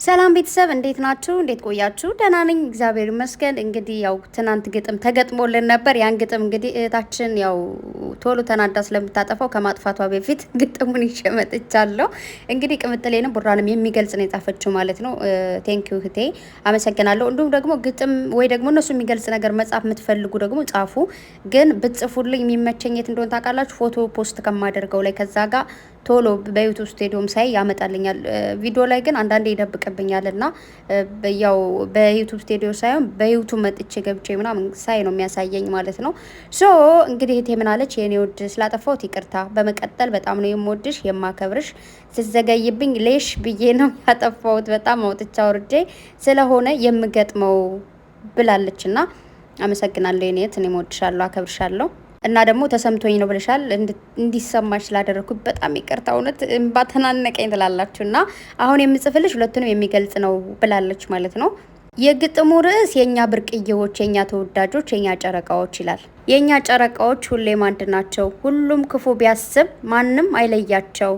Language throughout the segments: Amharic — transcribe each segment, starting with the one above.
ሰላም ቤተሰብ እንዴት ናችሁ? እንዴት ቆያችሁ? ደህና ነኝ እግዚአብሔር ይመስገን። እንግዲህ ያው ትናንት ግጥም ተገጥሞልን ነበር። ያን ግጥም እንግዲህ እህታችን ያው ቶሎ ተናዳ ስለምታጠፋው ከማጥፋቷ በፊት ግጥሙን ይዤ መጥቻለሁ። እንግዲህ ቅምጥሌንም ቡራንም የሚገልጽ ነው የጻፈችው ማለት ነው። ቴንኪዩ እህቴ አመሰግናለሁ። እንዲሁም ደግሞ ግጥም ወይ ደግሞ እነሱ የሚገልጽ ነገር መጻፍ የምትፈልጉ ደግሞ ጻፉ። ግን ብትጽፉልኝ የሚመቸኝ የት እንደሆነ ታውቃላችሁ? ፎቶ ፖስት ከማደርገው ላይ ከዛ ጋር ቶሎ በዩቱብ ስቱዲዮም ሳይ ያመጣልኛል። ቪዲዮ ላይ ግን አንዳንዴ ይደብቅብኛል እና ያው በዩቱብ ስቱዲዮ ሳይሆን በዩቱብ መጥቼ ገብቼ ምናምን ሳይ ነው የሚያሳየኝ ማለት ነው። ሶ እንግዲህ እህቴ ምን አለች? የኔ ውድ ስላጠፋሁት ይቅርታ። በመቀጠል በጣም ነው የምወድሽ የማከብርሽ። ስትዘገይብኝ ሌሽ ብዬ ነው ያጠፋሁት። በጣም አውጥቻ አውርጄ ስለሆነ የምገጥመው ብላለችና አመሰግናለሁ የኔ እህት። እኔም እወድሻለሁ አከብርሻለሁ። እና ደግሞ ተሰምቶኝ ነው ብለሻል። እንዲሰማሽ ስላደረኩት በጣም ይቅርታ። እውነት እንባ ተናነቀኝ ትላላችሁ። እና አሁን የምጽፍልሽ ሁለቱንም የሚገልጽ ነው ብላለች ማለት ነው። የግጥሙ ርዕስ የኛ ብርቅዬዎች፣ የኛ ተወዳጆች፣ የኛ ጨረቃዎች ይላል። የኛ ጨረቃዎች ሁሌም አንድ ናቸው። ሁሉም ክፉ ቢያስብ ማንም አይለያቸው።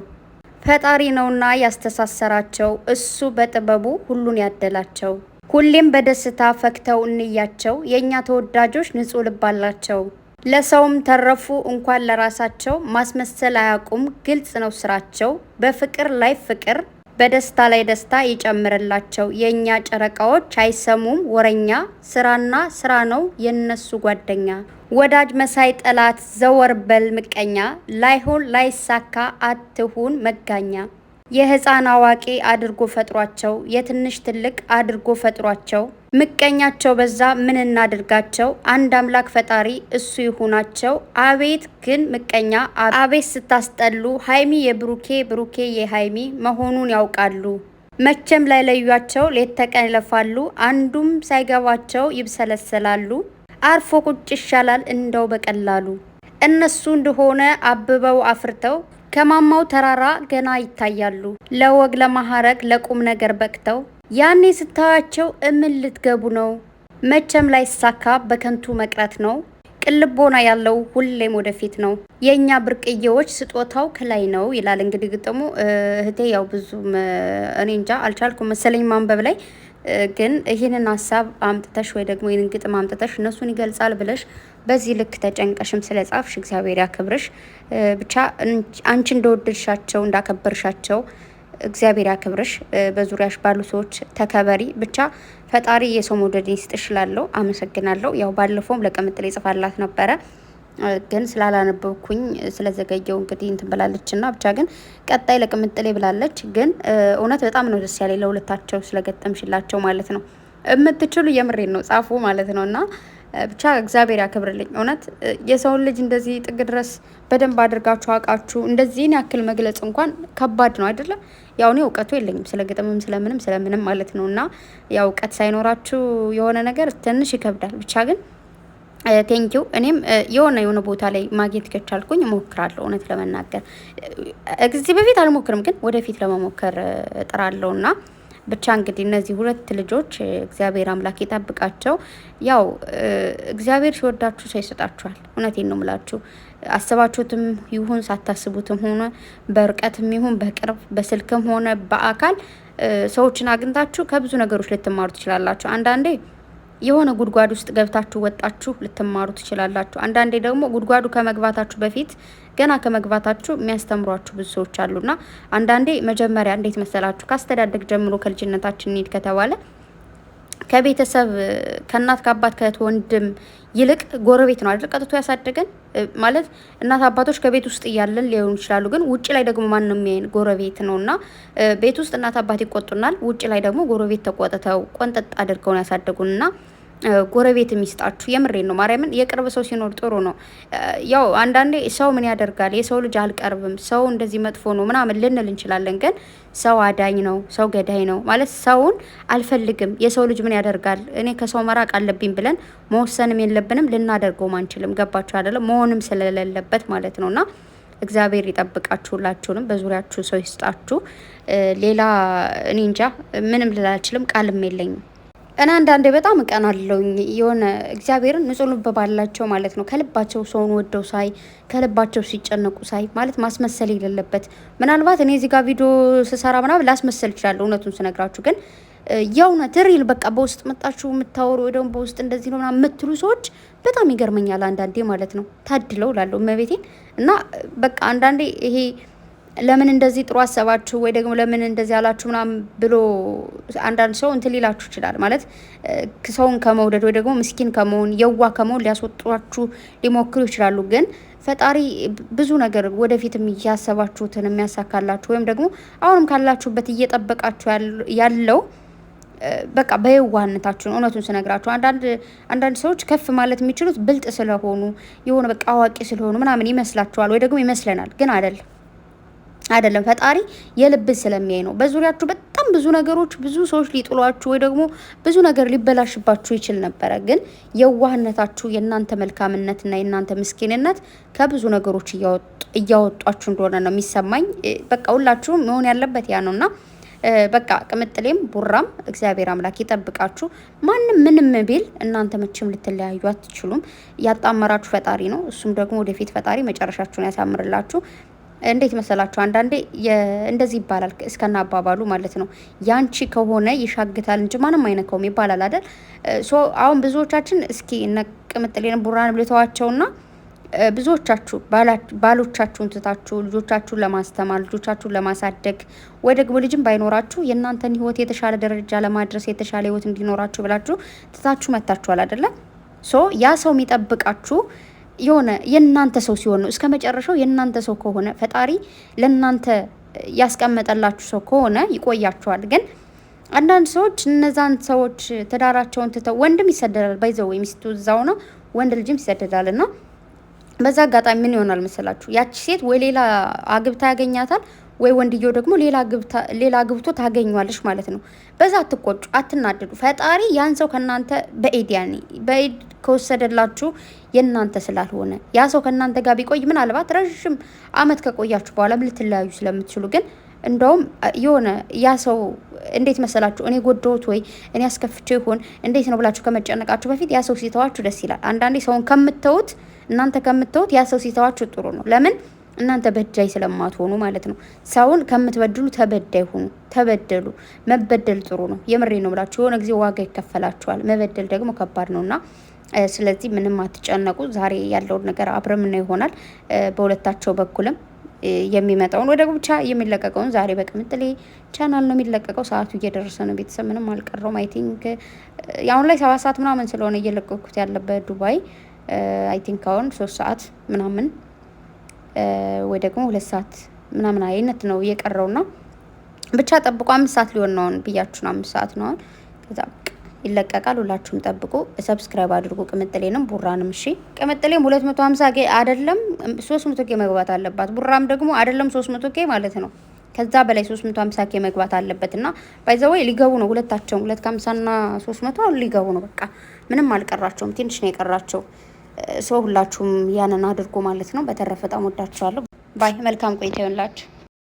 ፈጣሪ ነውና ያስተሳሰራቸው፣ እሱ በጥበቡ ሁሉን ያደላቸው። ሁሌም በደስታ ፈክተው እንያቸው። የኛ ተወዳጆች ንጹህ ልብ አላቸው። ለሰውም ተረፉ እንኳን ለራሳቸው። ማስመሰል አያውቁም ግልጽ ነው ስራቸው። በፍቅር ላይ ፍቅር በደስታ ላይ ደስታ ይጨምርላቸው። የኛ ጨረቃዎች አይሰሙም ወረኛ። ስራና ስራ ነው የነሱ ጓደኛ። ወዳጅ መሳይ ጠላት ዘወር በል ምቀኛ። ላይሆን ላይሳካ አትሁን መጋኛ። የህፃን አዋቂ አድርጎ ፈጥሯቸው። የትንሽ ትልቅ አድርጎ ፈጥሯቸው። ምቀኛቸው በዛ ምን እናድርጋቸው። አንድ አምላክ ፈጣሪ እሱ ይሁናቸው። አቤት ግን ምቀኛ አቤት ስታስጠሉ። ሀይሚ የብሩኬ ብሩኬ የሀይሚ መሆኑን ያውቃሉ። መቼም ላይ ለዩቸው ሌት ተቀን ይለፋሉ። አንዱም ሳይገባቸው ይብሰለሰላሉ። አርፎ ቁጭ ይሻላል እንደው በቀላሉ። እነሱ እንደሆነ አብበው አፍርተው ከማማው ተራራ ገና ይታያሉ። ለወግ ለማዕረግ ለቁም ነገር በቅተው ያኔ ስታያቸው እምን ልትገቡ ነው። መቼም ላይ ሳካ በከንቱ መቅረት ነው። ቅልቦና ያለው ሁሌም ወደፊት ነው። የኛ ብርቅዬዎች ስጦታው ከላይ ነው ይላል። እንግዲህ ግጥሙ እህቴ ያው ብዙም እኔ እንጃ አልቻልኩም መሰለኝ ማንበብ ላይ። ግን ይህንን ሀሳብ አምጥተሽ ወይ ደግሞ ይህንን ግጥም አምጥተሽ እነሱን ይገልጻል ብለሽ በዚህ ልክ ተጨንቀሽም ስለጻፍሽ እግዚአብሔር ያክብርሽ። ብቻ አንቺ እንደወደድሻቸው እንዳከበርሻቸው እግዚአብሔር ያክብርሽ። በዙሪያሽ ባሉ ሰዎች ተከበሪ። ብቻ ፈጣሪ የሰው መውደድ ይስጥሽ እላለሁ። አመሰግናለሁ። ያው ባለፈውም ለቅምጥሌ ጽፋላት ነበረ ግን ስላላነበብኩኝ ስለዘገየው እንግዲህ እንትን ብላለች እና ብቻ ግን ቀጣይ ለቅምጥሌ ብላለች። ግን እውነት በጣም ነው ደስ ያለኝ ለሁለታቸው ስለገጠምሽላቸው ማለት ነው። የምትችሉ የምሬን ነው ጻፉ ማለት ነው። እና ብቻ እግዚአብሔር ያክብርልኝ። እውነት የሰውን ልጅ እንደዚህ ጥግ ድረስ በደንብ አድርጋችሁ አውቃችሁ እንደዚህን ያክል መግለጽ እንኳን ከባድ ነው አይደለም። ያው እኔ እውቀቱ የለኝም ስለ ግጥምም ስለምንም ማለት ነው። እና ያው እውቀት ሳይኖራችሁ የሆነ ነገር ትንሽ ይከብዳል። ብቻ ግን ቴንኪው። እኔም የሆነ ቦታ ላይ ማግኘት ከቻልኩኝ እሞክራለሁ። እውነት ለመናገር እዚህ በፊት አልሞክርም፣ ግን ወደፊት ለመሞከር እጥራለሁ። እና ብቻ እንግዲህ እነዚህ ሁለት ልጆች እግዚአብሔር አምላክ ይጠብቃቸው። ያው እግዚአብሔር ሲወዳችሁ ሰው ይሰጣችኋል። እውነቴን ነው ምላችሁ። አስባችሁትም ይሁን ሳታስቡትም ሆነ በርቀትም ይሁን በቅርብ በስልክም ሆነ በአካል ሰዎችን አግኝታችሁ ከብዙ ነገሮች ልትማሩ ትችላላችሁ። አንዳንዴ የሆነ ጉድጓድ ውስጥ ገብታችሁ ወጣችሁ ልትማሩ ትችላላችሁ። አንዳንዴ ደግሞ ጉድጓዱ ከመግባታችሁ በፊት ገና ከመግባታችሁ የሚያስተምሯችሁ ብዙ ሰዎች አሉና አንዳንዴ መጀመሪያ እንዴት መሰላችሁ ካስተዳደግ ጀምሮ ከልጅነታችን እንሂድ ከተባለ ከቤተሰብ ከእናት ከአባት ከእህት ወንድም ይልቅ ጎረቤት ነው አይደል ቀጥቶ ያሳደገን። ማለት እናት አባቶች ከቤት ውስጥ እያለን ሊሆኑ ይችላሉ፣ ግን ውጭ ላይ ደግሞ ማን ነው የሚያየን? ጎረቤት ነውና ቤት ውስጥ እናት አባት ይቆጡናል፣ ውጭ ላይ ደግሞ ጎረቤት ተቆጥተው ቆንጠጥ አድርገው ነው ያሳደጉንና ጎረቤት የሚስጣችሁ። የምሬን ነው ማርያምን። የቅርብ ሰው ሲኖር ጥሩ ነው። ያው አንዳንዴ ሰው ምን ያደርጋል የሰው ልጅ አልቀርብም ሰው እንደዚህ መጥፎ ነው ምናምን ልንል እንችላለን። ግን ሰው አዳኝ ነው፣ ሰው ገዳይ ነው ማለት ሰውን አልፈልግም የሰው ልጅ ምን ያደርጋል እኔ ከሰው መራቅ አለብኝ ብለን መወሰንም የለብንም ልናደርገውም አንችልም። ገባችሁ አይደለም? መሆንም ስለሌለበት ማለት ነውና እግዚአብሔር ይጠብቃችሁ። ሁላችሁንም በዙሪያችሁ ሰው ይስጣችሁ። ሌላ እኔ እንጃ ምንም ልል አልችልም፣ ቃልም የለኝም። እኔ አንዳንዴ በጣም እቀናለሁኝ የሆነ እግዚአብሔርን ንጹህ ልብ ባላቸው ማለት ነው ከልባቸው ሰውን ወደው ሳይ ከልባቸው ሲጨነቁ ሳይ ማለት ማስመሰል የሌለበት ምናልባት እኔ እዚህ ጋር ቪዲዮ ስሰራ ምናምን ላስመሰል እችላለሁ እውነቱን ስነግራችሁ ግን የእውነት ሪል በቃ በውስጥ መጣችሁ የምታወሩ ወይ ደግሞ በውስጥ እንደዚህ ነው ምናምን የምትሉ ሰዎች በጣም ይገርመኛል አንዳንዴ ማለት ነው ታድለው ላለው እመቤቴን እና በቃ አንዳንዴ ይሄ ለምን እንደዚህ ጥሩ አሰባችሁ ወይ ደግሞ ለምን እንደዚህ አላችሁ ምናምን ብሎ አንዳንድ ሰው እንትን ሊላችሁ ይችላል ማለት ሰውን ከመውደድ ወይ ደግሞ ምስኪን ከመሆን የዋ ከመሆን ሊያስወጧችሁ ሊሞክሩ ይችላሉ ግን ፈጣሪ ብዙ ነገር ወደፊትም እያሰባችሁትን የሚያሳካላችሁ ወይም ደግሞ አሁንም ካላችሁበት እየጠበቃችሁ ያለው በቃ በየዋህነታችሁ እውነቱን ስነግራችሁ አንዳንድ ሰዎች ከፍ ማለት የሚችሉት ብልጥ ስለሆኑ የሆነ በቃ አዋቂ ስለሆኑ ምናምን ይመስላችኋል ወይ ደግሞ ይመስለናል ግን አይደለም ፈጣሪ የልብ ስለሚያይ ነው በዙሪያችሁ በጣም ብዙ ነገሮች ብዙ ሰዎች ሊጥሏችሁ ወይ ደግሞ ብዙ ነገር ሊበላሽባችሁ ይችል ነበረ ግን የዋህነታችሁ የእናንተ መልካምነትና የእናንተ ምስኪንነት ከብዙ ነገሮች እያወጧችሁ እንደሆነ ነው የሚሰማኝ በቃ ሁላችሁም መሆን ያለበት ያ ነውና በቃ ቅምጥሌም ቡራም እግዚአብሔር አምላክ ይጠብቃችሁ ማንም ምንም ቢል እናንተ መቼም ልትለያዩ አትችሉም ያጣመራችሁ ፈጣሪ ነው እሱም ደግሞ ወደፊት ፈጣሪ መጨረሻችሁን ያሳምርላችሁ እንዴት መሰላችሁ አንዳንዴ እንደዚህ ይባላል እስከና አባባሉ ማለት ነው ያንቺ ከሆነ ይሻግታል እንጂ ማንም አይነካውም ይባላል አይደል ሶ አሁን ብዙዎቻችን እስኪ ቅምጥሌን ቡራን ብለተዋቸውና ብዙዎቻችሁ ባሎቻችሁን ትታችሁ ልጆቻችሁን ለማስተማር ልጆቻችሁን ለማሳደግ ወይ ደግሞ ልጅም ባይኖራችሁ የእናንተን ህይወት የተሻለ ደረጃ ለማድረስ የተሻለ ህይወት እንዲኖራችሁ ብላችሁ ትታችሁ መታችኋል አይደለ ሶ ያ ሰው የሚጠብቃችሁ የሆነ የእናንተ ሰው ሲሆን ነው እስከ መጨረሻው የእናንተ ሰው ከሆነ ፈጣሪ ለእናንተ ያስቀመጠላችሁ ሰው ከሆነ ይቆያችኋል ግን አንዳንድ ሰዎች እነዛን ሰዎች ትዳራቸውን ትተው ወንድም ይሰደዳል ባይዘው ሚስቱ እዛው ነው ወንድ ልጅም ይሰደዳልና በዛ አጋጣሚ ምን ይሆናል መሰላችሁ ያቺ ሴት ወይ ሌላ አግብታ ያገኛታል ወይ ወንድየው ደግሞ ሌላ አግብቶ ታገኛለሽ ማለት ነው በዛ አትቆጩ አትናደዱ ፈጣሪ ያን ሰው ከናንተ በኢድ ከወሰደላችሁ የናንተ ስላልሆነ ያ ሰው ከናንተ ጋር ቢቆይ ምናልባት ረጅም አመት ከቆያችሁ በኋላ ልትለያዩ ስለምትችሉ ግን እንደውም የሆነ ያ ሰው እንዴት መሰላችሁ እኔ ጎደውት ወይ እኔ አስከፍቼው ይሆን እንዴት ነው ብላችሁ ከመጨነቃችሁ በፊት ያ ሰው ሲተዋችሁ ደስ ይላል አንዳንዴ ሰውን ከምትተውት እናንተ ከምትተውት ያ ሰው ሲተዋችሁ ጥሩ ነው ለምን እናንተ በዳይ ስለማትሆኑ ማለት ነው ሰውን ከምትበድሉ ተበዳይ ሁኑ ተበደሉ መበደል ጥሩ ነው የምሬ ነው ብላችሁ የሆነ ጊዜ ዋጋ ይከፈላችኋል መበደል ደግሞ ከባድ ነውና ስለዚህ ምንም አትጨነቁ ዛሬ ያለው ነገር አብረን ምን ይሆናል በሁለታቸው በኩልም የሚመጣውን ወደ ብቻ የሚለቀቀውን ዛሬ በቅምጥሌ ቻናል ነው የሚለቀቀው ሰዓቱ እየደረሰ ነው ቤተሰብ ምንም አልቀረውም አይ ቲንክ ያው ላይ 7 ሰዓት ምናምን ስለሆነ እየለቀቁት ያለበት ዱባይ አይ ቲንክ አሁን 3 ሰዓት ምናምን ወይ ደግሞ 2 ሰዓት ምናምን አይነት ነው የቀረውና ብቻ ጠብቁ 5 ሰዓት ሊሆን ነው ብያችሁ ነው 5 ሰዓት ነው ከዛ ይለቀቃል ሁላችሁም ጠብቁ ሰብስክራይብ አድርጉ ቅምጥሌንም ቡራንም እሺ ቅምጥሌም 250 ኬ አይደለም 300 ኬ መግባት አለባት ቡራም ደግሞ አይደለም 300 ኬ ማለት ነው ከዛ በላይ 350 ኬ መግባት አለበትና ባይዘው ሊገቡ ነው ሁለታቸው 250 እና 300 ሊገቡ ነው በቃ ምንም አልቀራቸውም ትንሽ ነው የቀራቸው ሰው ሁላችሁም ያንን አድርጉ ማለት ነው በተረፈ በጣም ወዳችኋለሁ ባይ መልካም ቆይታ ይሁንላችሁ